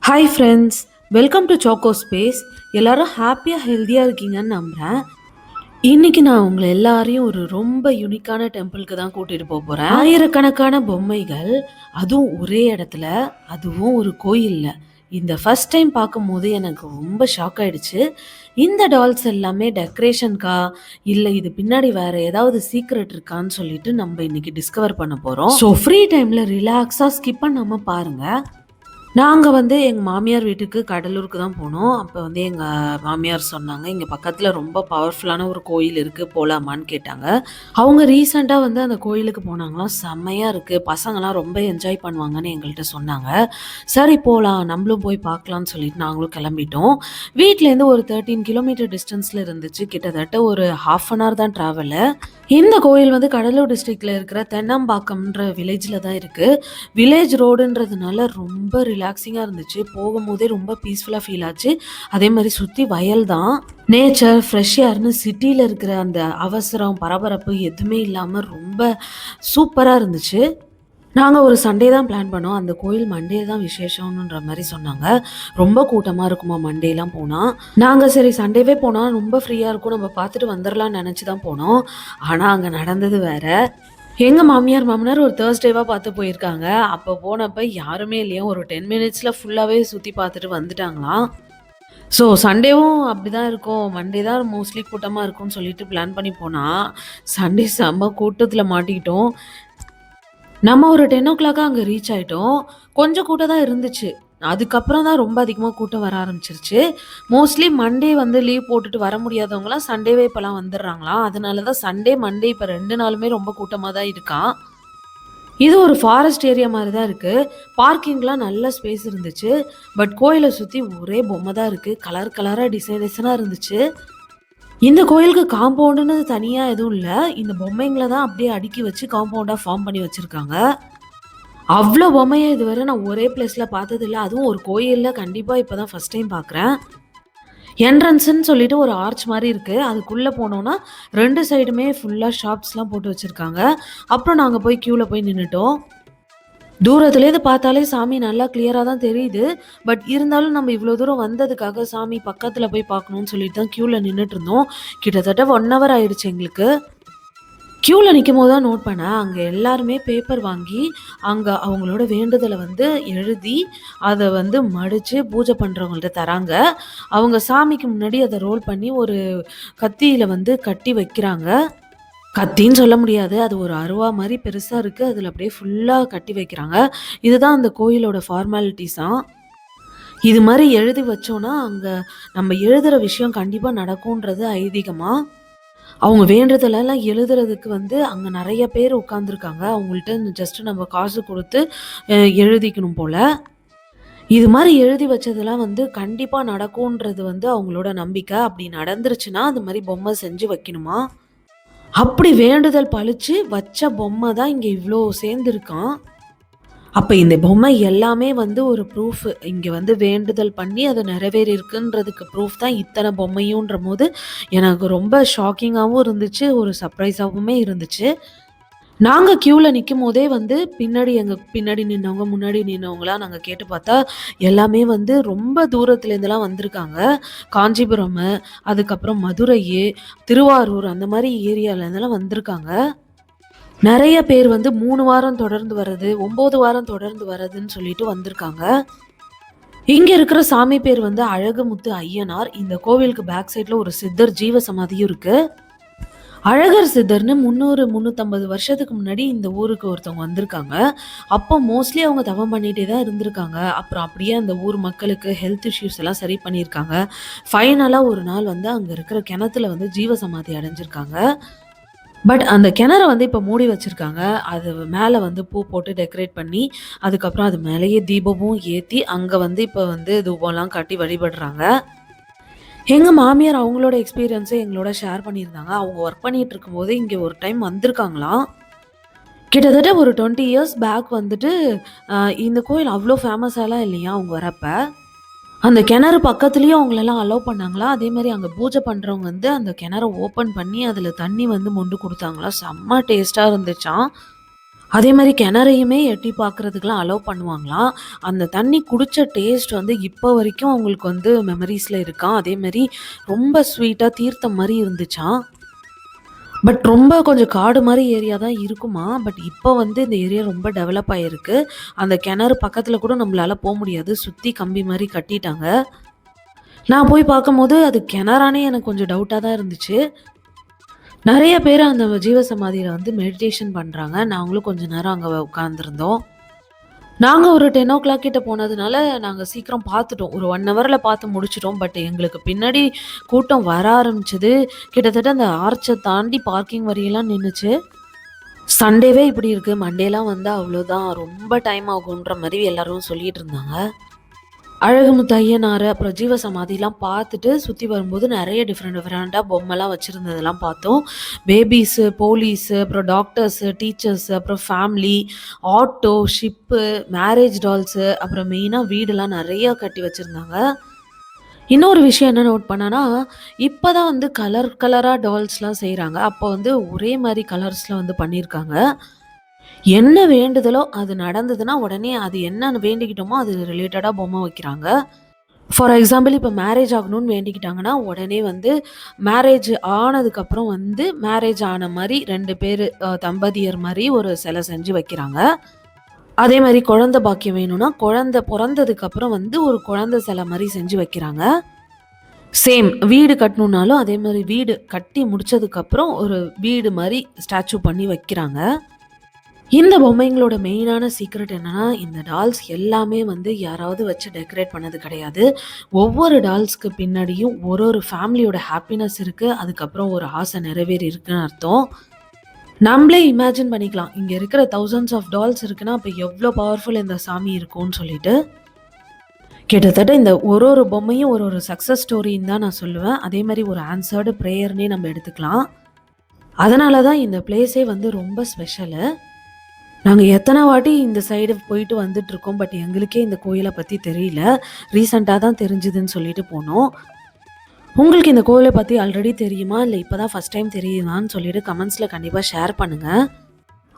Hi friends, welcome to choco space. எல்லாரும் ஹாப்பியாக ஹெல்த்தியாக இருக்கீங்கன்னு நம்புகிறேன். இன்னைக்கு நான் உங்களை எல்லாரையும் ஒரு ரொம்ப யூனிக்கான டெம்பிளுக்கு தான் கூட்டிகிட்டு போக போகிறேன். ஆயிரக்கணக்கான பொம்மைகள், அதுவும் ஒரே இடத்துல, அதுவும் ஒரு கோயிலில். இந்த ஃபர்ஸ்ட் டைம் பார்க்கும்போது எனக்கு ரொம்ப ஷாக் ஆயிடுச்சு. இந்த டால்ஸ் எல்லாமே டெக்கரேஷனுக்கா, இல்லை இது பின்னாடி வேற ஏதாவது சீக்ரெட் இருக்கான்னு சொல்லிட்டு நம்ம இன்னைக்கு டிஸ்கவர் பண்ண போகிறோம். ஸோ ஃப்ரீ டைமில் ரிலாக்ஸாக ஸ்கிப் பண்ணாமல் பாருங்கள். நாங்க எங்க மாமியார் வீட்டுக்கு கடலூருக்கு தான் போனோம். அப்ப எங்க மாமியார் சொன்னாங்க, "இங்க பக்கத்துல ரொம்ப பவர்ஃபுல்லான ஒரு கோயில் இருக்கு. போலாமான்னு?" கேட்டாங்க. அவங்க ரீசென்ட்டா அந்த கோயிலுக்கு போனாங்களாம். செம்மையா இருக்கு. பசங்கலாம் ரொம்ப என்ஜாய் பண்ணுவாங்கன்னு எங்கள்ட்ட சொன்னாங்க. சரி போலாம், நம்மளும் போய் பார்க்கலான்னு சொல்லிட்டு நாங்களும் கிளம்பிட்டோம். வீட்லேருந்து ஒரு 13 கிலோமீட்டர் டிஸ்டன்ஸ்ல இருந்துச்சு. கிட்டத்தட்ட ஒரு 1/2 அன் ஹவர் தான் டிராவலு. இந்த கோயில் கடலூர் டிஸ்ட்ரிக்ட்ல இருக்கிற தென்னம்பாக்கம்ன்ற வில்லேஜ்ல தான் இருக்கு. வில்லேஜ் ரோடுன்றதுனால ரொம்ப ரிலாக்ஸிங்காக இருந்துச்சு. போகும்போதே ரொம்ப பீஸ்ஃபுல்லாக ஃபீல் ஆச்சு. அதே மாதிரி சுற்றி வயல் தான். நேச்சர், ஃப்ரெஷ் ஏர்னு சிட்டியில் இருக்கிற அந்த அவசரம், பரபரப்பு எதுவுமே இல்லாமல் ரொம்ப சூப்பராக இருந்துச்சு. நாங்கள் ஒரு சண்டே தான் பிளான் பண்ணோம். அந்த கோயில் மண்டே தான் விசேஷம்ன்ற மாதிரி சொன்னாங்க. ரொம்ப கூட்டமாக இருக்குமா மண்டேலாம் போனால். நாங்கள் சரி சண்டேவே போனால் ரொம்ப ஃப்ரீயாக இருக்கும், நம்ம பார்த்துட்டு வந்துடலாம்னு நினச்சி தான் போனோம். ஆனால் அங்கே நடந்தது வேற. எங்க மாமியார், மாமனார் ஒரு தேர்ஸ்டேவா பார்த்து போயிருக்காங்க. அப்போ போனப்ப யாருமே இல்லையா. ஒரு 10 மினிட்ஸ்ல ஃபுல்லாவே சுத்தி பார்த்துட்டு வந்துட்டாங்களாம். ஸோ சண்டேவும் அப்படிதான் இருக்கும். மண்டே தான் மோஸ்ட்லி கூட்டமா இருக்கும்னு சொல்லிட்டு பிளான் பண்ணி போனா, சண்டே செம்ம கூட்டத்துல மாட்டிக்கிட்டோம். நம்ம ஒரு 10:00 அங்க ரீச் ஆயிட்டோம். கொஞ்சம் கூட்டம் தான் இருந்துச்சு. அதுக்கப்புறம் தான் ரொம்ப அதிகமா கூட்டம் வர ஆரம்பிச்சிருச்சு. மோஸ்ட்லி மண்டே லீவ் போட்டுட்டு வர முடியாதவங்கலாம் சண்டேவே இப்பலாம் வந்துடுறாங்களாம். அதனால தான் சண்டே, மண்டே இப்ப 2 நாளுமே ரொம்ப கூட்டமா தான் இருக்காம். இது ஒரு ஃபாரஸ்ட் ஏரியா மாரி தான் இருக்கு. பார்க்கிங்லாம் நல்ல ஸ்பேஸ் இருந்துச்சு. பட் கோயில சுத்தி ஒரே பொம்மை தான் இருக்கு. கலர் கலரா டிசைனா இருந்துச்சு. இந்த கோயிலுக்கு காம்பவுண்டுன்னு தனியா எதுவும் இல்ல. இந்த பொம்மைங்கள தான் அப்படியே அடுக்கி வச்சு காம்பவுண்டா ஃபார்ம் பண்ணி வச்சிருக்காங்க. அவ்ளோ பொம்மைய இதுவரை நான் ஒரே பிளேஸ்ல பார்த்ததில்ல. அதுவும் ஒரு கோயில்ல கண்டிப்பா இப்ப தான் ஃபர்ஸ்ட் டைம் பார்க்குறேன். என்ட்ரன்ஸ்ன்னு சொல்லிட்டு ஒரு ஆர்ச் மாரி இருக்கு. அதுக்குள்ள போனோம்னா 2 சைடுமே ஃபுல்லா ஷாப்ஸ்லாம் போட்டு வச்சிருக்காங்க. அப்புறம் நாங்க போய் கியூல போய் நின்னுட்டோம். தூரத்துலேருந்து பார்த்தாலே சாமி நல்லா கிளியரா தான் தெரியுது. பட் இருந்தாலும் நம்ம இவ்ளோ தூரம் வந்ததுக்காக சாமி பக்கத்துல போய் பார்க்கணும்னு சொல்லிட்டு தான் கியூல நின்னுட்டு இருந்தோம். கிட்டத்தட்ட 1 ஹவர் ஆயிடுச்சு எங்களுக்கு. கியூல நிக்கும்போது தான் நோட் பண்ணேன். அங்க எல்லாருமே பேப்பர் வாங்கி, அங்க அவங்களோட வேண்டுதல எழுதி, அத மடிச்சு பூஜை பண்றவங்கள்ட்ட தராங்க. அவங்க சாமிக்கு முன்னாடி அத ரோல் பண்ணி ஒரு கத்தியில கட்டி வைக்கிறாங்க. கத்தின்னு சொல்ல முடியாது. அது ஒரு அருவா மாரி பெருசா இருக்கு. அதுல அப்படியே ஃபுல்லா கட்டி வைக்கிறாங்க. இதுதான் அந்த கோயிலோட ஃபார்மாலிட்டீஸாம். இது மாரி எழுதி வச்சோம்னா, அங்க நம்ம எழுதுற விஷயம் கண்டிப்பா நடக்கும்ன்றது ஐதீகமா. அவங்க வேண்டுதலெல்லாம் எழுதுறதுக்கு அங்க நெறைய பேர் உட்கார்ந்துருக்காங்க. அவங்கள்ட்ட ஜஸ்ட் நம்ம காசு குடுத்து எழுதிக்கணும் போல. இது மாரி எழுதி வச்சதெல்லாம் கண்டிப்பா நடக்கும்ன்றது அவங்களோட நம்பிக்கை. அப்படி நடந்துருச்சுன்னா, அது மாரி பொம்மை செஞ்சு வைக்கணுமா. அப்படி வேண்டுதல் பழிச்சு வச்ச பொம்மை தான் இங்க இவ்ளோ சேர்ந்திருக்காம். அப்ப இந்த பொம்மை எல்லாமே ஒரு ப்ரூஃப். இங்க வேண்டுதல் பண்ணி அது நிறைவேறியிருக்குன்றதுக்கு ப்ரூஃப் தான் இத்தனை பொம்மையுன்றபோது, எனக்கு ரொம்ப ஷாக்கிங்காவும் இருந்துச்சு. ஒரு சர்ப்ரைஸாவுமே இருந்துச்சு. நாங்க கியூல நிக்கும்போதே பின்னாடி எங்க பின்னாடி நின்னவங்க, முன்னாடி நின்னவங்கலாம் நாங்க கேட்டு பார்த்தா, எல்லாமே ரொம்ப தூரத்துலேருந்துலாம் வந்திருக்காங்க. காஞ்சிபுரம், அதுக்கப்புறம் மதுரை, திருவாரூர் அந்த மாரி ஏரியாலேருந்துலாம் வந்திருக்காங்க. நெறைய பேர் 3 வாரம் தொடர்ந்து வர்றது, 9 வாரம் தொடர்ந்து வர்றதுன்னு சொல்லிட்டு வந்திருக்காங்க. இங்க இருக்கிற சாமி பேர் அழகுமுத்து ஐயனார். இந்த கோவிலுக்கு பேக் சைட்ல ஒரு சித்தர் ஜீவ சமாதியும் இருக்கு. அழகர் சித்தர்ன்னு 300, 350 வருஷத்துக்கு முன்னாடி இந்த ஊருக்கு ஒருத்தவங்க வந்திருக்காங்க. அப்போ மோஸ்ட்லி அவங்க தவம் பண்ணிட்டே தான் இருந்திருக்காங்க. அப்புறம் அப்படியே அந்த ஊர் மக்களுக்கு ஹெல்த் இஷ்யூஸ் எல்லாம் சரி பண்ணியிருக்காங்க. ஃபைனலா ஒரு நாள் அங்க இருக்கிற கிணத்துல ஜீவ சமாதி அடைஞ்சிருக்காங்க. பட் அந்த கிணற இப்ப மூடி வச்சிருக்காங்க. அது மேல பூ போட்டு டெக்கரேட் பண்ணி, அதுக்கப்புறம் அது மேலேயே தீபமும் ஏத்தி, அங்க இப்ப தூபம்லாம் காட்டி வழிபடுறாங்க. எங்க மாமியார் அவங்களோட எக்ஸ்பீரியன்ஸ எங்களோட ஷேர் பண்ணியிருந்தாங்க. அவங்க ஒர்க் பண்ணிட்டு இருக்கும்போது இங்க ஒரு டைம் வந்திருக்காங்களாம். கிட்டத்தட்ட ஒரு 20 இயர்ஸ் பேக் இந்த கோயில் அவ்ளோ ஃபேமஸாலாம் இல்லையாம் அவங்க வரப்ப. அந்த கிணறு பக்கத்துலயும் அவங்களலாம் அலோவ் பண்ணாங்களாம். அதே மாரி அங்க பூஜை பண்றவங்க அந்த கிணற ஓப்பன் பண்ணி அதுல தண்ணி மொண்டு குடுத்தாங்களாம். செம்ம டேஸ்ட்டா இருந்துச்சாம். அதே மாரி கிணறையுமே எட்டி பார்க்குறதுக்குலாம் அலோவ் பண்ணுவாங்களாம். அந்த தண்ணி குடிச்ச டேஸ்ட் வந்து இப்போ வரைக்கும் அவங்களுக்கு வந்து மெமரீஸ்ல இருக்காம். அதே மாரி ரொம்ப ஸ்வீட்டா தீர்த்தம் மாரி இருந்துச்சாம். பட் ரொம்ப கொஞ்சம் காடு மாரி ஏரியா தான் இருக்குமாம். பட் இப்போ வந்து இந்த ஏரியா ரொம்ப டெவலப் ஆயிருக்கு. அந்த கிணறு பக்கத்துல கூட நம்மளால முடியாது. சுத்தி கம்பி மாரி கட்டிட்டாங்க. நான் போய் பார்க்கும்போது அது கிணறானே எனக்கு கொஞ்சம் டவுட்டா தான் இருந்துச்சு. நெறைய பேரு அந்த ஜீவசமாதியில வந்து மெடிடேஷன் பண்றாங்க. நாங்களும் கொஞ்ச நேரம் அங்க உட்கார்ந்திருந்தோம். நாங்க ஒரு 10:00 கிட்ட போனதுனால, நாங்க சீக்கிரம் பார்த்துட்டோம். ஒரு 1 ஹவர்ல பார்த்து முடிச்சுட்டோம். பட் எங்களுக்கு பின்னாடி கூட்டம் வர ஆரம்பிச்சது. கிட்டத்தட்ட அந்த ஆர்ச்ச தாண்டி பார்க்கிங் வரையெல்லாம் நின்னுச்சு. சண்டேவே இப்படி இருக்கு. மண்டேலாம் வந்தா அவ்வளோதான். ரொம்ப டைம் ஆகுன்ற மாரி எல்லாரும் சொல்லிட்டு இருந்தாங்க. அழகுமுத்து ஐயனாரு, அப்புறம் ஜீவசமாதிலாம் பார்த்துட்டு சுத்தி வரும்போது நெறைய டிஃப்ரெண்ட்டா பொம்மைலாம் வச்சிருந்ததெல்லாம் பார்த்தோம். பேபீஸு, போலீஸு, அப்புறம் டாக்டர்ஸு, டீச்சர்ஸு, அப்புறம் family, auto, ship, marriage dals, அப்புறம் மெயினா வீடுலாம் நெறைய கட்டி வச்சிருந்தாங்க. இன்னொரு விஷயம் என்ன நோட் பண்ணேன்னா, இப்ப தான் வந்து கலர் கலரா டால்ஸ்லாம் செய்றாங்க. அப்போ வந்து ஒரே மாரி கலர்ஸ்ல வந்து பண்ணியிருக்காங்க. என்ன வேண்டுதலோ அது நடந்ததுன்னா, உடனே அது என்னன்னு வேண்டிக்கிட்டோமோ, அது ரிலேட்டடா பொம்மை வைக்கிறாங்க. ஃபார் எக்ஸாம்பிள் இப்ப மேரேஜ் ஆகணும்னு வேண்டிக்கிட்டாங்கன்னா, உடனே வந்து மேரேஜ் ஆனதுக்கப்புறம் வந்து, மேரேஜ் ஆன மாரி 2 பேரு தம்பதியர் மாரி ஒரு சிலை செஞ்சு வைக்கிறாங்க. அதே மாரி குழந்தை பாக்கியம் வேணும்னா, குழந்தை பொறந்ததுக்கப்புறம் வந்து ஒரு குழந்தை சிலை மாரி செஞ்சு வைக்கிறாங்க. சேம் வீடு கட்டணும்னாலும் அதே மாரி வீடு கட்டி முடிச்சதுக்கப்புறம் ஒரு வீடு மாரி ஸ்டாச்சு பண்ணி வைக்கிறாங்க. இந்த பொம்மைங்களோட மெயினான சீக்ரெட் என்னன்னா, இந்த டால்ஸ் எல்லாமே வந்து யாராவது வச்சு டெக்கரேட் பண்ணது கிடையாது. ஒவ்வொரு டால்ஸ்க்கு பின்னாடியும் ஒரு ஒரு ஃபேமிலியோட ஹாப்பினஸ் இருக்கு. அதுக்கப்புறம் ஒரு ஆசை நிறைவேறியிருக்குன்னு அர்த்தம். நம்பளே இமேஜின் பண்ணிக்கலாம். இங்க இருக்கிற தௌசண்ட்ஸ் ஆஃப் டால்ஸ் இருக்குன்னா, அப்ப எவ்ளோ பவர்ஃபுல் இந்த சாமி இருக்கும்னு சொல்லிட்டு. கிட்டத்தட்ட இந்த ஒரு ஒரு பொம்மையும் ஒரு ஒரு சக்சஸ் ஸ்டோரின்னு தான் நான் சொல்லுவேன். அதே மாரி ஒரு ஆன்சர்டு பிரேயர்னே நம்ம எடுத்துக்கலாம். அதனால தான் இந்த பிளேஸே வந்து ரொம்ப ஸ்பெஷலு. நாங்க எத்தன வாட்டி இந்த சைடு போயிட்டு வந்துட்டுருக்கோம். பட் எங்களுக்கே இந்த கோயில பத்தி தெரியல. ரீசென்ட்டா தான் தெரிஞ்சுதுன்னு சொல்லிட்டு போனோம். உங்களுக்கு இந்த கோயில பத்தி ஆல்ரெடி தெரியுமா? இல்ல இப்ப தான் ஃபர்ஸ்ட் டைம் தெரியுதான்னு சொல்லிட்டு கமெண்ட்ஸ்ல கண்டிப்பா ஷேர் பண்ணுங்க.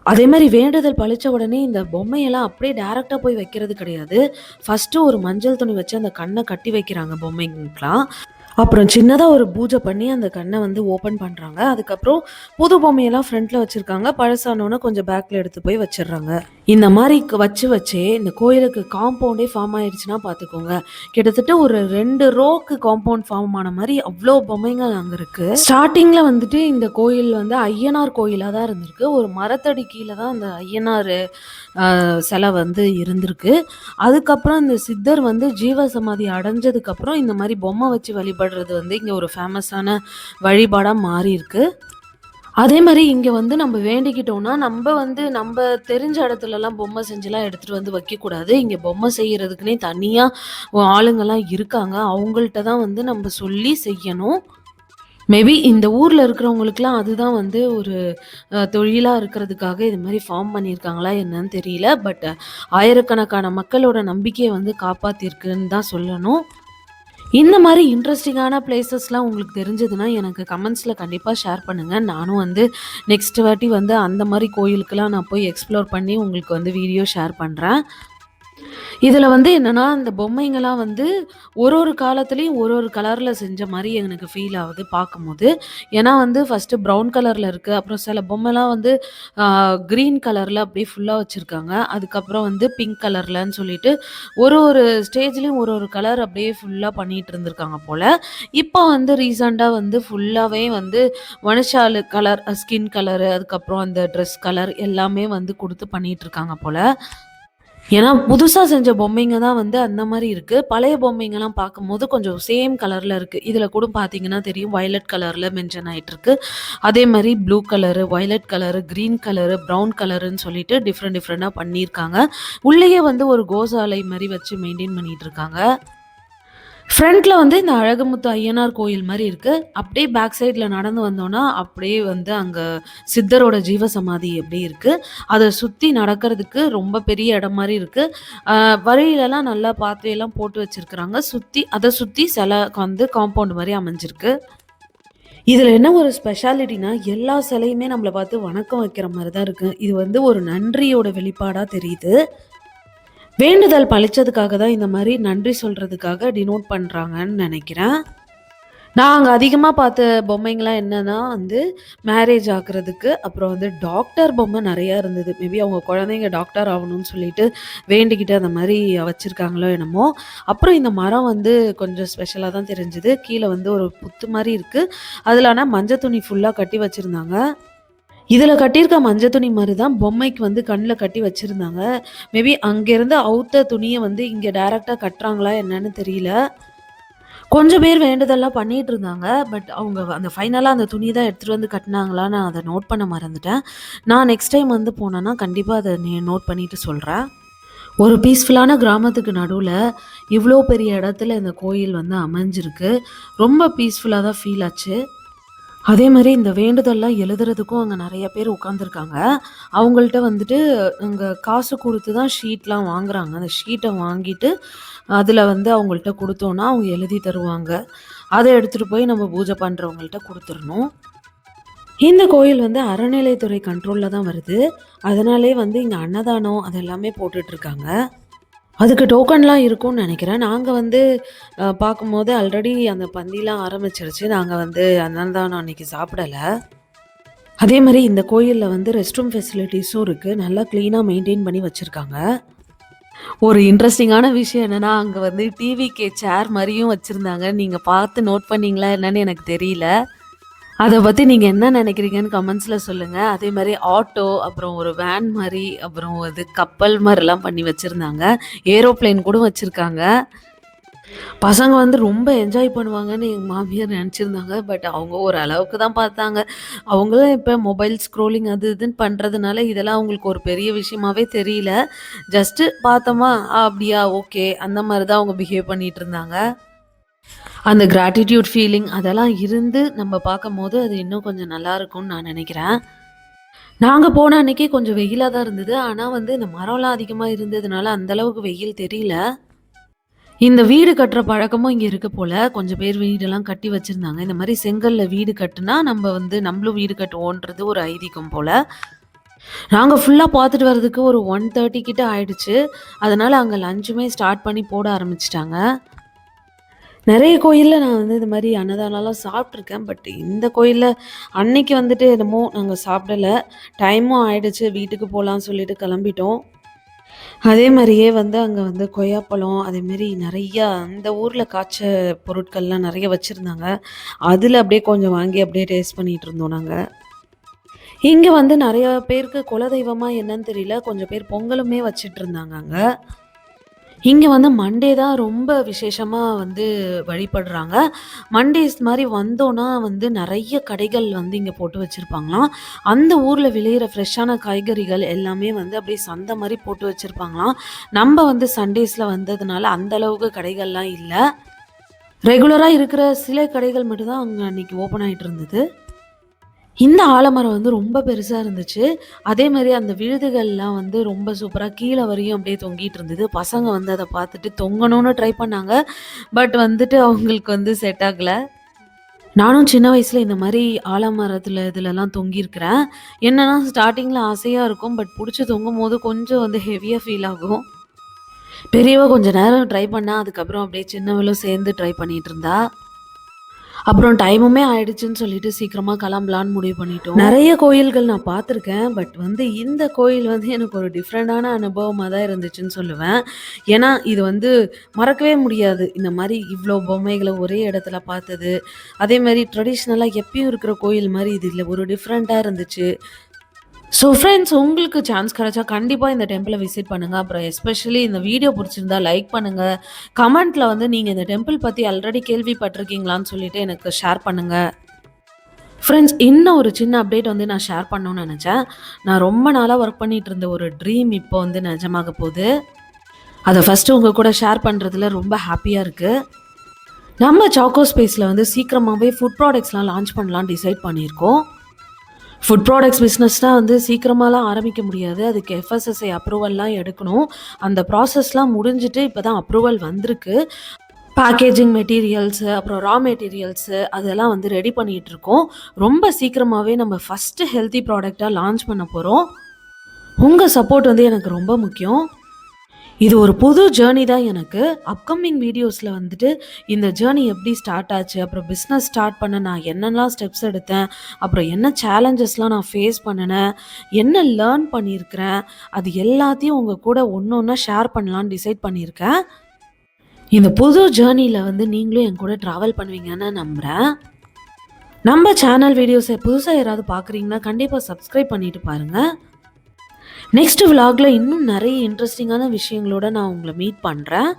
அதே மாரி வேண்டுதல் பளிச்ச உடனே இந்த பொம்மையெல்லாம் அப்படியே டைரக்ட்டா போய் வைக்கிறது கிடையாது. ஃபர்ஸ்ட்டு ஒரு மஞ்சள் துணி வச்சு அந்த கண்ண கட்டி வைக்கிறாங்க பொம்மைங்களுக்குலாம். அப்புறம் சின்னதா ஒரு பூஜை பண்ணி அந்த கண்ண வந்து ஓப்பன் பண்றாங்க. அதுக்கப்புறம் புது பொம்மையெல்லாம் ஃப்ரண்ட்ல வச்சிருக்காங்க. பழசானோன கொஞ்சம் பேக்ல எடுத்து போய் வச்சுர்றாங்க. இந்த மாரி வச்சே இந்த கோயிலுக்கு காம்பவுண்டே ஃபார்ம் ஆயிடுச்சுன்னா பார்த்துக்கோங்க. கிட்டத்தட்ட ஒரு 2 ரோக்கு காம்பவுண்ட் ஃபார்ம் ஆன மாரி அவ்ளோ பொம்மைங்க அங்க இருக்கு. ஸ்டார்ட்டிங்ல வந்துட்டு இந்த கோயில் வந்து ஐயனார் கோயிலா தான் இருந்திருக்கு. ஒரு மரத்தடி கீழ தான் அந்த ஐயனாரு சிலை வந்து இருந்திருக்கு. அதுக்கப்புறம் இந்த சித்தர் வந்து ஜீவசமாதி அடைஞ்சதுக்கப்புறம் இந்த மாரி பொம்மை வச்சு வழிபடுறது வந்து இங்க ஒரு ஃபேமஸான வழிபாடா மாறியிருக்கு. அதே மாரி இங்க வந்து நம்ம வேண்டிக்கிட்டோம்னா, நம்ப தெரிஞ்ச இடத்துலலாம் பொம்மை செஞ்சுலாம் எடுத்துட்டு வந்து வைக்கக்கூடாது. இங்க பொம்மை செய்யறதுக்குன்னே தனியா ஆளுங்கலாம் இருக்காங்க. அவங்கள்ட்ட தான் வந்து நம்ப சொல்லி செய்யணும். மேபி இந்த ஊர்ல இருக்கிறவங்களுக்குலாம் அதுதான் வந்து ஒரு தொழிலா இருக்கிறதுக்காக இது மாரி ஃபார்ம் பண்ணியிருக்காங்களா என்னன்னு தெரியல. பட் ஆயிரக்கணக்கான மக்களோட நம்பிக்கைய வந்து காப்பாத்தியிருக்குன்னு தான் சொல்லணும். இந்த மாரி இன்ட்ரஸ்டிங்கான பிளேஸஸ்லாம் உங்களுக்கு தெரிஞ்சதுன்னா, எனக்கு கமெண்ட்ஸ்ல கண்டிப்பா ஷேர் பண்ணுங்க. நானும் வந்து நெக்ஸ்ட் வாட்டி வந்து அந்த மாரி கோயிலுக்குலாம் நான் போய் எக்ஸ்ப்ளோர் பண்ணி உங்களுக்கு வந்து வீடியோ ஷேர் பண்றேன். இதுல வந்து என்னன்னா, இந்த பொம்மைங்கலாம் வந்து ஒரு ஒரு காலத்துலயும் ஒரு ஒரு கலர்ல செஞ்ச மாரி எனக்கு ஃபீல் ஆகுது பார்க்கும்போது. ஏன்னா வந்து ஃபர்ஸ்ட்டு ப்ரவுன் கலர்ல இருக்கு. அப்புறம் சில பொம்மைலாம் வந்து ஆ கிரீன் கலர்ல அப்படியே ஃபுல்லா வச்சிருக்காங்க. அதுக்கப்புறம் வந்து பிங்க் கலர்லன்னு சொல்லிட்டு ஒரு ஒரு ஸ்டேஜ்லயும் ஒரு ஒரு கலர் அப்படியே ஃபுல்லா பண்ணிட்டு இருந்திருக்காங்க போல. இப்போ வந்து ரீசென்ட்டா வந்து ஃபுல்லாவே வந்து மனுஷாலு கலர், ஸ்கின் கலரு, அதுக்கப்புறம் அந்த ட்ரெஸ் கலர் எல்லாமே வந்து குடுத்து பண்ணிட்டு இருக்காங்க போல. ஏன்னா, புதுசா செஞ்ச பொம்மைங்க தான் வந்து அந்த மாரி இருக்கு. பழைய பொம்மைங்கலாம் பார்க்கும்போது கொஞ்சம் சேம் கலர்ல இருக்கு. இதுல கூட பார்த்தீங்கன்னா தெரியும் வயலட் கலர்ல மென்ஷன் ஆயிட்டிருக்கு. அதே மாரி blue colour, violet colour, green colour, brown கலருன்னு சொல்லிட்டு டிஃப்ரெண்ட்டா பண்ணியிருக்காங்க. உள்ளேயே வந்து ஒரு கோசாலை மாரி வச்சு மெயின்டெயின் பண்ணிட்டு இருக்காங்க. ஃப்ரண்ட்ல வந்து இந்த அழகுமுத்து ஐயனார் கோயில் மாரி இருக்கு. அப்படியே பேக் சைட்ல நடந்து வந்தோம்னா, அப்படியே வந்து அங்க சித்தரோட ஜீவசமாதி அப்படியே இருக்கு. அத சுத்தி நடக்கிறதுக்கு ரொம்ப பெரிய இடம் மாரி இருக்கு. அ வழியிலலாம் நல்லா பாத்வேலாம் போட்டு வச்சிருக்கிறாங்க. அத சுத்தி சில வந்து காம்பவுண்ட் மாரி அமைஞ்சிருக்கு. இதில் என்ன ஒரு ஸ்பெஷாலிட்டினா எல்லா சிலையுமே நம்மளை பார்த்து வணக்கம் வைக்கிற மாதிரி தான் இருக்குது. இது வந்து ஒரு நன்றியோட வெளிப்பாடாக தெரியுது. வேண்டுதல் பழிச்சதுக்காக தான் இந்த மாதிரி நன்றி சொல்கிறதுக்காக டினோட் பண்ணுறாங்கன்னு நினைக்கிறேன். நான் அங்கே அதிகமாக பார்த்த பொம்மைங்களாம் என்னன்னா வந்து மேரேஜ் ஆகுறதுக்கு, அப்புறம் வந்து டாக்டர் பொம்மை நிறையா இருந்தது. மேபி அவங்க குழந்தைங்க டாக்டர் ஆகணும்னு சொல்லிட்டு வேண்டிக்கிட்டு அந்த மாதிரி வச்சுருக்காங்களோ என்னமோ. அப்புறம் இந்த மரம் வந்து கொஞ்சம் ஸ்பெஷலாக தான் தெரிஞ்சுது. கீழே வந்து ஒரு புத்து மாதிரி இருக்குது. அதில் ஆனால் மஞ்சள் துணி ஃபுல்லாக கட்டி வச்சுருந்தாங்க. இதில் கட்டியிருக்க மஞ்சள் துணி மாதிரி தான் பொம்மைக்கு வந்து கண்ணில் கட்டி வச்சுருந்தாங்க. மேபி அங்கேருந்து அவுத்த துணியை வந்து இங்கே டைரெக்டாக கட்டுறாங்களா என்னன்னு தெரியல. கொஞ்சம் பேர் வேண்டுதல்லாம் பண்ணிட்டு இருந்தாங்க. பட் அவங்க அந்த ஃபைனலா அந்த துணி தான் எடுத்துட்டு வந்து கட்டுனாங்களா, நான் அத நோட் பண்ண மறந்துட்டேன். நான் நெக்ஸ்ட் டைம் வந்து போனேன்னா, கண்டிப்பா அத நோட் பண்ணிட்டு சொல்றேன். ஒரு பீஸ்ஃபுல்லான கிராமத்துக்கு நடுவுல, இவ்ளோ பெரிய இடத்துல இந்த கோயில் வந்து அமைஞ்சிருக்கு. ரொம்ப பீஸ்ஃபுல்லா தான் ஃபீல் ஆச்சு. அதே மாரி இந்த வேண்டுதல்லாம் எழுதுறதுக்கும் அங்க நெறைய பேர் உட்காந்துருக்காங்க. அவங்கள்ட்ட வந்துட்டு அங்க காசு குடுத்து தான் ஷீட்லாம் வாங்குறாங்க. அந்த ஷீட்ட வாங்கிட்டு, அதுல வந்து அவங்கள்ட்ட குடுத்தோம்னா, அவங்க எழுதி தருவாங்க. அத எடுத்துட்டு போய் நம்ம பூஜை பண்றவங்கள்ட்ட குடுத்துறணும். இந்த கோயில் வந்து அறநிலைத்துறை கண்ட்ரோல்ல தான் வருது. அதனாலே வந்து இங்க அன்னதானம் அது எல்லாமே போட்டுட்ருக்காங்க. அதுக்கு டோக்கன்லாம் இருக்கும்னு நெனைக்கிறேன். நாங்க வந்து பார்க்கும்போது ஆல்ரெடி அந்த பந்திலாம் ஆரம்பிச்சிருச்சு. நாங்க வந்து அன்னதானம் அன்னைக்கு சாப்பிடல. அதே மாரி இந்த கோயில்ல வந்து ரெஸ்ட் ரூம் ஃபெசிலிட்டீஸும் இருக்கு. நல்லா கிளீனா மெயின்டெயின் பண்ணி வச்சிருக்காங்க. ஒரு இன்ட்ரஸ்டிங்கான விஷயம் என்னன்னா, அங்க வந்து டிவிகே சேர் மாரியும் வச்சிருந்தாங்க. நீங்க பார்த்து நோட் பண்ணீங்களா என்னன்னு எனக்கு தெரியல. அத பத்தி நீங்க என்ன நெனைக்கிறீங்கன்னு கமெண்ட்ஸ்ல சொல்லுங்க. அதே மாரி ஆட்டோ, அப்புறம் ஒரு வேன் மாரி, அப்புறம் அது கப்பல் மாரிலாம் பண்ணி வச்சிருந்தாங்க. ஏரோப்ளேன் கூட வச்சிருக்காங்க. பசங்க வந்து ரொம்ப என்ஜாய் பண்ணுவாங்கன்னு எங்க மாமியார் நெனச்சிருந்தாங்க. பட் அவங்க ஒரு அளவுக்கு தான் பார்த்தாங்க. அவங்களும் இப்ப மொபைல் ஸ்க்ரோலிங் அது இதுன்னு பண்றதுனால, இதெல்லாம் அவங்களுக்கு ஒரு பெரிய விஷயமாவே தெரியல. ஜஸ்ட்டு பார்த்தோமா, அப்படியா ஓகே அந்த மாரி தான் அவங்க பிஹேவ் பண்ணிட்டு இருந்தாங்க. அந்த கிராட்டிட்யூட் ஃபீலிங் அதெல்லாம் இருந்து நம்ம பார்க்கும்போது, அது இன்னும் கொஞ்சம் நல்லாருக்கும்னு நான் நெனைக்கிறேன். நாங்க போன அன்னைக்கு கொஞ்சம் வெயிலா தான் இருந்தது. ஆனா வந்து இந்த மரம்லாம் அதிகமா இருந்ததுனால, அந்த அளவுக்கு வெயில் தெரியல. இந்த வீடு கட்டுற பழக்கமும் இங்க இருக்கு போல. கொஞ்சம் பேர் வீடெல்லாம் கட்டி வச்சிருந்தாங்க. இந்த மாரி செங்கல்ல வீடு கட்டுனா, நம்ப வந்து நம்பளும் வீடு கட்டுவோன்றது ஒரு ஐதீகம் போல. நாங்க ஃபுல்லா பார்த்துட்டு வரதுக்கு ஒரு 1:30 கிட்ட ஆயிடுச்சு. அதனால அங்க லஞ்சுமே ஸ்டார்ட் பண்ணி போட ஆரம்பிச்சுட்டாங்க. நெறைய கோயில்ல நான் வந்து இது மாரி அன்னதானம்லாம் சாப்ட்டுருக்கேன். பட் இந்த கோயில்ல அன்னைக்கு வந்துட்டு என்னமோ நாங்க சாப்பிடல. டைமும் ஆயிடுச்சு. வீட்டுக்கு போலான்னு சொல்லிட்டு கிளம்பிட்டோம். அதே மாரியே வந்து அங்க வந்து கொய்யாப்பழம், அதேமாரி நெறையா அந்த ஊர்ல காய்ச்ச பொருட்கள்லாம் நெறைய வச்சிருந்தாங்க. அதுல அப்படியே கொஞ்சம் வாங்கி அப்படியே டேஸ்ட் பண்ணிட்டு இருந்தோம் நாங்க. இங்க வந்து நெறையா பேருக்கு குலதெய்வமா என்னன்னு தெரியல. கொஞ்சம் பேர் பொங்கலுமே வச்சுட்ருந்தாங்க அங்க. இங்க வந்து மண்டே தான் ரொம்ப விசேஷமா வந்து வழிபடுறாங்க. மண்டேஸ் மாரி வந்தோன்னா வந்து நெறைய கடைகள் வந்து இங்க போட்டு வச்சிருப்பாங்களாம். அந்த ஊர்ல விளையிற ஃப்ரெஷ்ஷான காய்கறிகள் எல்லாமே வந்து அப்படியே சந்தை மாரி போட்டு வச்சிருப்பாங்களாம். நம்ப வந்து சண்டேஸ்ல வந்ததுனால அந்த அளவுக்கு கடைகள்லாம் இல்ல. ரெகுலரா இருக்கிற சில கடைகள் மட்டும் தான் அங்க அன்னைக்கு ஓப்பன் ஆயிட்டு இருந்தது. இந்த ஆலமரம் வந்து ரொம்ப பெருசா இருந்துச்சு. அதே மாரி அந்த விழுதுகள்லாம் வந்து ரொம்ப சூப்பரா கீழ வரையும் அப்படியே தொங்கிட்டு இருந்தது. பசங்க வந்து அத பார்த்துட்டு தொங்கணும்னு ட்ரை பண்ணாங்க. பட் வந்துட்டு அவங்களுக்கு வந்து செட் ஆகல. நானும் சின்ன வயசுல இந்த மாரி ஆலமரத்துல இதுலலாம் தொங்கியிருக்கிறேன். என்னன்னா ஸ்டார்ட்டிங்ல ஆசையா இருக்கும். பட் புடிச்சு தொங்கும்போது கொஞ்சம் வந்து ஹெவியா ஃபீல் ஆகும். பெரியவ கொஞ்ச நேரம் ட்ரை பண்ணா. அதுக்கப்புறம் அப்படியே சின்னவளும் சேர்ந்து ட்ரை பண்ணிட்டு இருந்தா. அப்புறம் டைமுமே ஆயிடுச்சுன்னு சொல்லிட்டு சீக்கிரமா கிளம்பலான்னு முடிவு பண்ணிட்டோம். நெறைய கோயில்கள் நான் பார்த்துருக்கேன். பட் வந்து இந்த கோயில் வந்து எனக்கு ஒரு டிஃப்ரெண்டான அனுபவமா தான் இருந்துச்சுன்னு சொல்லுவேன். ஏன்னா, இது வந்து மறக்கவே முடியாது. இந்த மாரி இவ்ளோ பொம்மைகள ஒரே இடத்துல பார்த்தது. அதேமாரி ட்ரெடிஷ்னலா எப்பயும் இருக்கிற கோயில் மாரி இது இல்ல. ஒரு டிஃப்ரெண்ட்டா இருந்துச்சு. ஸோ ஃப்ரெண்ட்ஸ் உங்களுக்கு சான்ஸ் கிடைச்சா கண்டிப்பா இந்த டெம்பிள விசிட் பண்ணுங்க. அப்புறம் எஸ்பெஷலி இந்த வீடியோ புடிச்சிருந்தா லைக் பண்ணுங்க. கமெண்ட்ல வந்து நீங்க இந்த டெம்பிள் பத்தி ஆல்ரெடி கேள்விப்பட்டிருக்கீங்களான்னு சொல்லிட்டு எனக்கு ஷேர் பண்ணுங்க. ஃப்ரெண்ட்ஸ் இன்னும் ஒரு சின்ன அப்டேட் வந்து நான் ஷேர் பண்ணணும்னு நெனச்சேன். நான் ரொம்ப நாளா ஒர்க் பண்ணிட்டு இருந்த ஒரு ட்ரீம் இப்போ வந்து நிஜமாக போது. அத ஃபர்ஸ்ட்டு உங்க கூட ஷேர் பண்றதுல ரொம்ப ஹேப்பியா இருக்கு. நம்ம சாக்கோ ஸ்பேஸ்ல வந்து சீக்கிரமாவே ஃபுட் ப்ராடக்ட்ஸ்லாம் லான்ச் பண்ணலாம்னு டிசைட் பண்ணியிருக்கோம். ஃபுட் ப்ராடக்ட்ஸ் பிஸ்னஸ்னா வந்து சீக்கிரமாலாம் ஆரம்பிக்க முடியாது. அதுக்கு எஃப்எஸ்எஸ்ஐ அப்ரூவல்லாம் எடுக்கணும். அந்த ப்ராசஸ்லாம் முடிஞ்சுட்டு இப்ப தான் அப்ரூவல் வந்திருக்கு. பேக்கேஜிங் மெட்டீரியல்ஸு, அப்புறம் ரா மெட்டீரியல்ஸு அதெல்லாம் வந்து ரெடி பண்ணிகிட்ருக்கோம். ரொம்ப சீக்கிரமாகவே நம்ம ஃபஸ்ட்டு ஹெல்த்தி ப்ராடக்டாக லான்ச் பண்ண போகிறோம். உங்கள் சப்போர்ட் வந்து எனக்கு ரொம்ப முக்கியம். இது ஒரு புது ஜேர்னி தான் எனக்கு. அப்கமிங் வீடியோஸில் வந்துட்டு இந்த ஜேர்னி எப்படி ஸ்டார்ட் ஆச்சு, அப்புறம் பிஸ்னஸ் ஸ்டார்ட் பண்ண நான் என்னெல்லாம் ஸ்டெப்ஸ் எடுத்தேன், அப்புறம் என்ன சேலஞ்சஸ்லாம் நான் ஃபேஸ் பண்ணினேன், என்ன லேர்ன் பண்ணியிருக்கிறேன், அது எல்லாத்தையும் உங்கள் கூட ஒன்று ஒன்றா ஷேர் பண்ணலான்னு டிசைட் பண்ணியிருக்கேன். இந்த புது ஜேர்னியில் வந்து நீங்களும் என் கூட ட்ராவல் பண்ணுவீங்கன்னு நம்புகிறேன். நம்ம சேனல் வீடியோஸை புதுசாக யாராவது பார்க்குறீங்கன்னா கண்டிப்பாக சப்ஸ்கிரைப் பண்ணிட்டு பாருங்கள். நெக்ஸ்ட் vlogல இன்னும் நிறைய இன்ட்ரெஸ்டிங்கான விஷயங்களோட நான் உங்களை மீட் பண்ணுறேன்.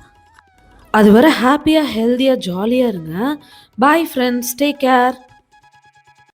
அதுவரை ஹாப்பியாக ஹெல்த்தியாக ஜாலியாக இருங்க. Bye friends, take care.